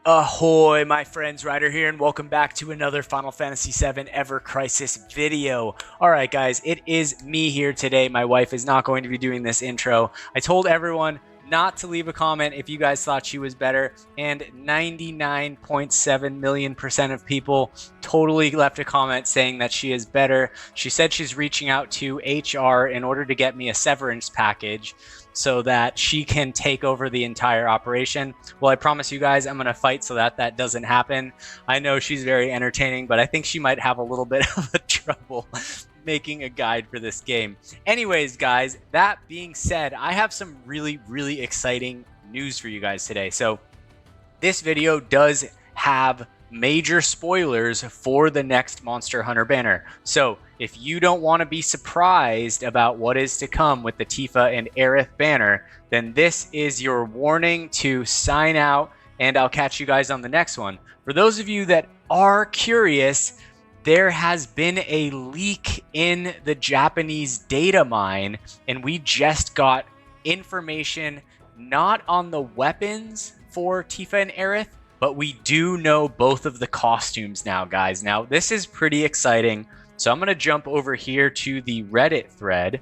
Ahoy, my friends, Ryder here, and welcome back to another Final Fantasy VII Ever Crisis video. Alright guys, it is me here today. My wife is not going to be doing this intro. I told everyone not to leave a comment if you guys thought she was better, and 99.7 million% of people totally left a comment saying that she is better. She said she's reaching out to HR in order to get me a severance package so that she can take over the entire operation. Well, I promise you guys I'm going to fight so that that doesn't happen. I know she's very entertaining, but I think she might have a little bit of a trouble making a guide for this game. Anyways, guys, that being said, I have some really exciting news for you guys today. So this video does have major spoilers for the next Monster Hunter banner. So if you don't want to be surprised about what is to come with the Tifa and Aerith banner, then this is your warning to sign out, and I'll catch you guys on the next one. For those of you that are curious, there has been a leak in the Japanese data mine, and we just got information not on the weapons for Tifa and Aerith, but we do know both of the costumes now, guys. Now, this is pretty exciting. So I'm going to jump over here to the Reddit thread.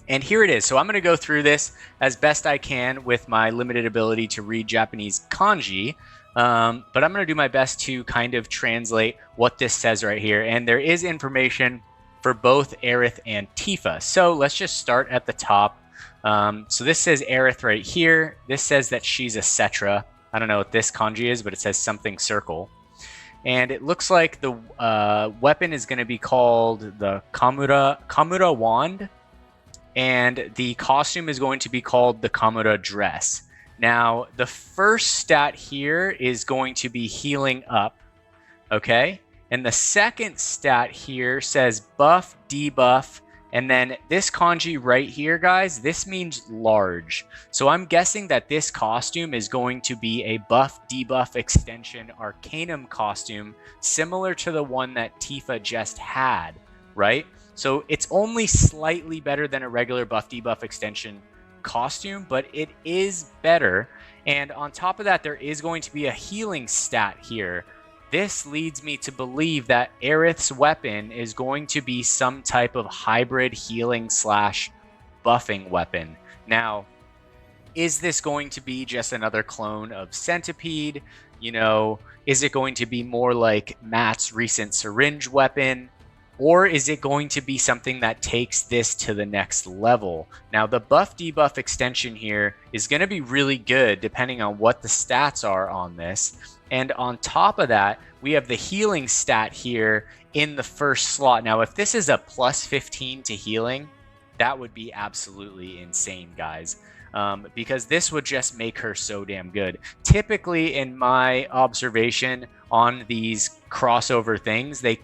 And here it is. So I'm going to go through this as best I can with my limited ability to read Japanese kanji. But I'm going to do my best to kind of translate what this says right here. And there is information for both Aerith and Tifa. So let's just start at the top. So this says Aerith right here. This says that she's a Cetra. I don't know what this kanji is, but it says something circle. And it looks like the weapon is going to be called the Kamura Wand. And the costume is going to be called the Kamura Dress. Now, the first stat here is going to be healing up. Okay? And the second stat here says buff, debuff. And then this kanji right here, guys, this means large. So I'm guessing that this costume is going to be a buff debuff extension Arcanum costume, similar to the one that Tifa just had, right? So it's only slightly better than a regular buff debuff extension costume, but it is better. And on top of that, there is going to be a healing stat here. This leads me to believe that Aerith's weapon is going to be some type of hybrid healing slash buffing weapon. Now, is this going to be just another clone of Centipede? You know, is it going to be more like Matt's recent syringe weapon? Or is it going to be something that takes this to the next level? Now, the buff debuff extension here is going to be really good depending on what the stats are on this. And on top of that, we have the healing stat here in the first slot. Now, if this is a plus 15 to healing, that would be absolutely insane, guys. Because this would just make her so damn good. Typically, in my observation on these crossover things, they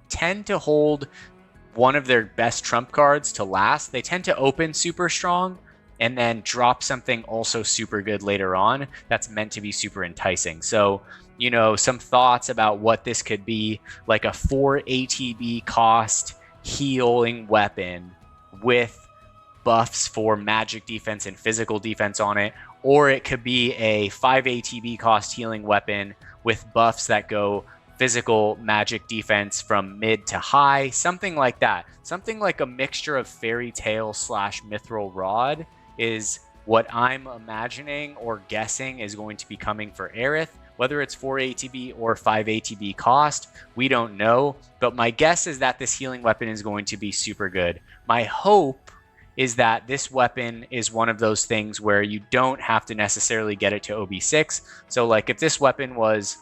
tend to hold one of their best trump cards to last. They tend to open super strong and then drop something also super good later on that's meant to be super enticing. So, you know, some thoughts about what this could be, like a 4 ATB cost healing weapon with buffs for magic defense and physical defense on it, or it could be a 5 ATB cost healing weapon with buffs that go physical magic defense from mid to high, something like that. Something like a mixture of Fairy Tail slash Mithril Rod is what I'm imagining or guessing is going to be coming for Aerith. Whether it's 4 ATB or 5 ATB cost, we don't know. But my guess is that this healing weapon is going to be super good. My hope is that this weapon is one of those things where you don't have to necessarily get it to OB6. So like if this weapon was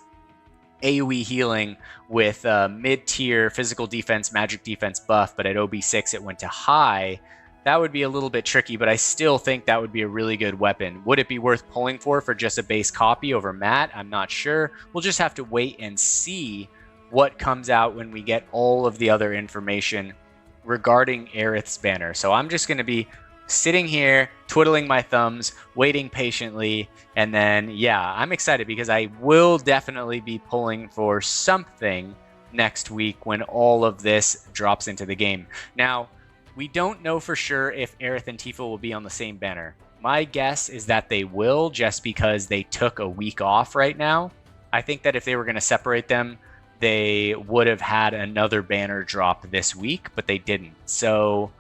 AoE healing with mid-tier physical defense, magic defense buff, but at OB6 it went to high, that would be a little bit tricky, but I still think that would be a really good weapon. Would it be worth pulling for just a base copy over Matt? I'm not sure. We'll just have to wait and see what comes out when we get all of the other information regarding Aerith's banner. So I'm just going to be sitting here, twiddling my thumbs, waiting patiently. And then, yeah, I'm excited because I will definitely be pulling for something next week when all of this drops into the game. Now, we don't know for sure if Aerith and Tifa will be on the same banner. My guess is that they will, just because they took a week off right now. I think that if they were going to separate them, they would have had another banner drop this week, but they didn't. So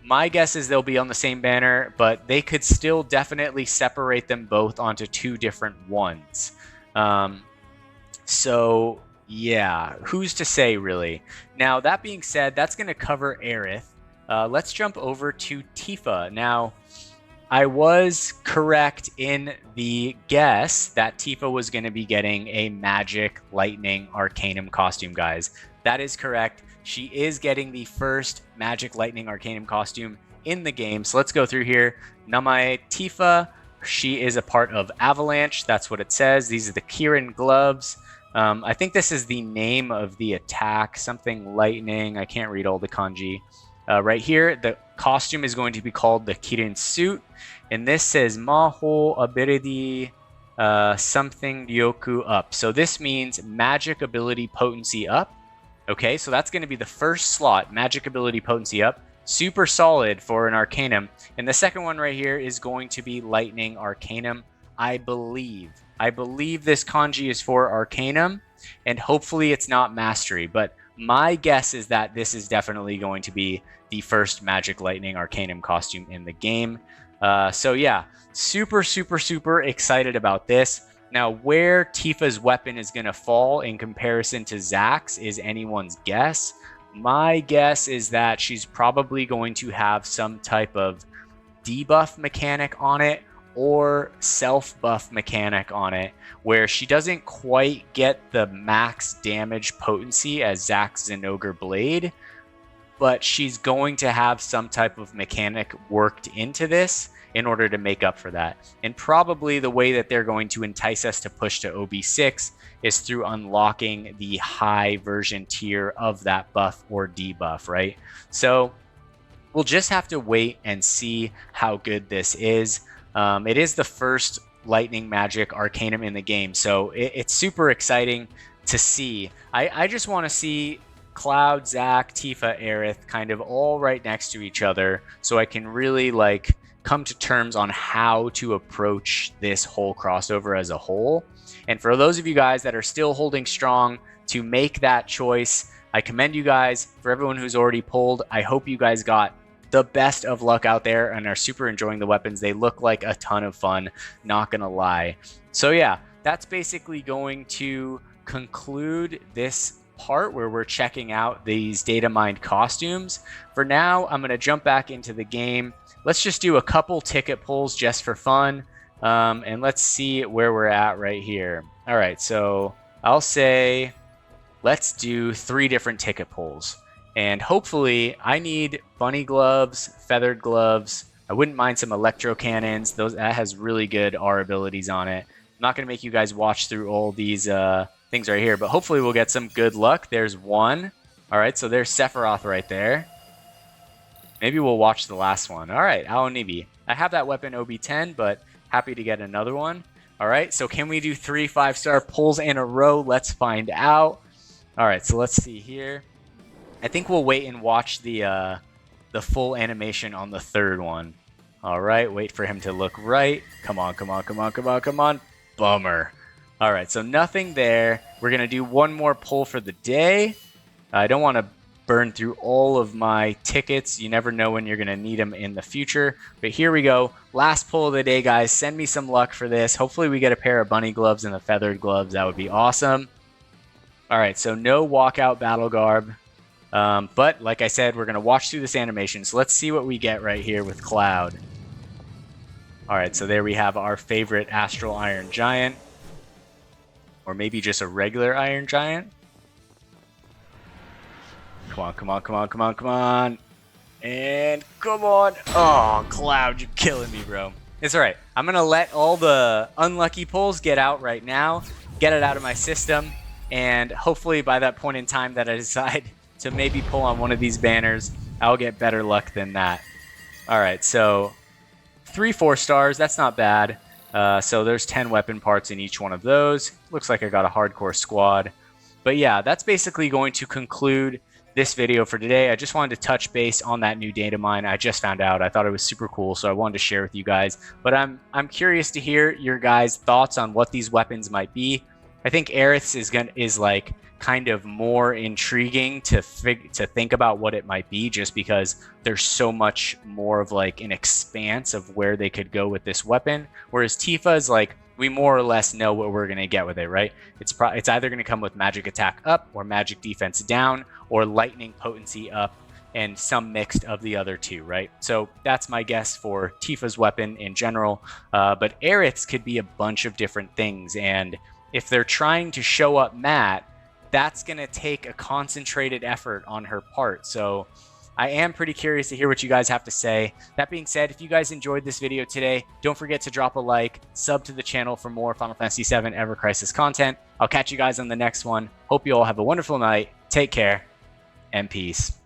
my guess is they'll be on the same banner, but they could still definitely separate them both onto two different ones. So yeah, who's to say, really? Now, that being said, that's going to cover Aerith. Let's jump over to Tifa. Now, I was correct in the guess that Tifa was going to be getting a Magic Lightning Arcanum costume, guys. That is correct. She is getting the first Magic Lightning Arcanum costume in the game. So let's go through here. Namae Tifa, she is a part of Avalanche. That's what it says. These are the Kirin gloves. I think this is the name of the attack, something lightning. I can't read all the kanji. Right here, the costume is going to be called the Kirin suit. And this says Maho ability something Ryoku up. So this means magic ability potency up. Okay, so that's going to be the first slot, magic ability potency up. Super solid for an Arcanum. And the second one right here is going to be Lightning Arcanum, I believe. I believe this kanji is for Arcanum, and hopefully it's not Mastery. But my guess is that this is definitely going to be the first Magic Lightning Arcanum costume in the game. So yeah, super, super, super excited about this. Now, where Tifa's weapon is going to fall in comparison to Zack's is anyone's guess. My guess is that she's probably going to have some type of debuff mechanic on it or self-buff mechanic on it, where she doesn't quite get the max damage potency as Zack's Zinogre Blade, but she's going to have some type of mechanic worked into this in order to make up for that. And probably the way that they're going to entice us to push to OB6 is through unlocking the high version tier of that buff or debuff, right? So we'll just have to wait and see how good this is. It is the first Lightning Magic Arcanum in the game, so it's super exciting to see. I just want to see Cloud, Zack, Tifa, Aerith kind of all right next to each other, so I can really come to terms on how to approach this whole crossover as a whole. And for those of you guys that are still holding strong to make that choice, I commend you guys. For everyone who's already pulled, I hope you guys got the best of luck out there and are super enjoying the weapons. They look like a ton of fun, not gonna lie. So yeah, that's basically going to conclude this part where we're checking out these data mined costumes. For now, I'm gonna jump back into the game. Let's just do a couple ticket pulls just for fun, and let's see where we're at right here. All right, so I'll say let's do 3 different ticket pulls. And hopefully, I need bunny gloves, feathered gloves. I wouldn't mind some electro cannons. That has really good R abilities on it. I'm not going to make you guys watch through all these things right here, but hopefully we'll get some good luck. There's one. All right, so there's Sephiroth right there. Maybe we'll watch the last one. All right, Aonibi. I have that weapon OB10, but happy to get another one. All right, so can we do 3 5-star pulls in a row? Let's find out. All right, so let's see here. I think we'll wait and watch the full animation on the third one. All right, wait for him to look right. Come on, come on, come on, come on, come on. Bummer. All right, so nothing there. We're going to do one more pull for the day. I don't want to burn through all of my tickets. You never know when you're going to need them in the future. But here we go. Last pull of the day, guys. Send me some luck for this. Hopefully we get a pair of bunny gloves and the feathered gloves. That would be awesome. All right, so no walkout battle garb. But like I said, we're going to watch through this animation. So let's see what we get right here with Cloud. All right, so there we have our favorite Astral Iron Giant. Or maybe just a regular Iron Giant. Come on, come on, come on, come on, come on. And come on. Oh, Cloud, you're killing me, bro. It's all right. I'm going to let all the unlucky pulls get out right now. Get it out of my system. And hopefully by that point in time that I decide to maybe pull on one of these banners, I'll get better luck than that. All right, so 3 4-stars, that's not bad. So there's 10 weapon parts in each one of those. Looks like I got a hardcore squad. But yeah, that's basically going to conclude this video for today. I just wanted to touch base on that new data mine. I just found out. I thought it was super cool, so I wanted to share with you guys. But I'm curious to hear your guys' thoughts on what these weapons might be. I think Aerith's is like kind of more intriguing to think about what it might be, just because there's so much more of like an expanse of where they could go with this weapon. Whereas Tifa is like, we more or less know what we're going to get with it, right? It's either going to come with magic attack up or magic defense down or lightning potency up and some mixed of the other two, right? So that's my guess for Tifa's weapon in general. But Aerith's could be a bunch of different things. And if they're trying to show up Matt, that's going to take a concentrated effort on her part. So I am pretty curious to hear what you guys have to say. That being said, if you guys enjoyed this video today, don't forget to drop a like, sub to the channel for more Final Fantasy VII Ever Crisis content. I'll catch you guys on the next one. Hope you all have a wonderful night. Take care and peace.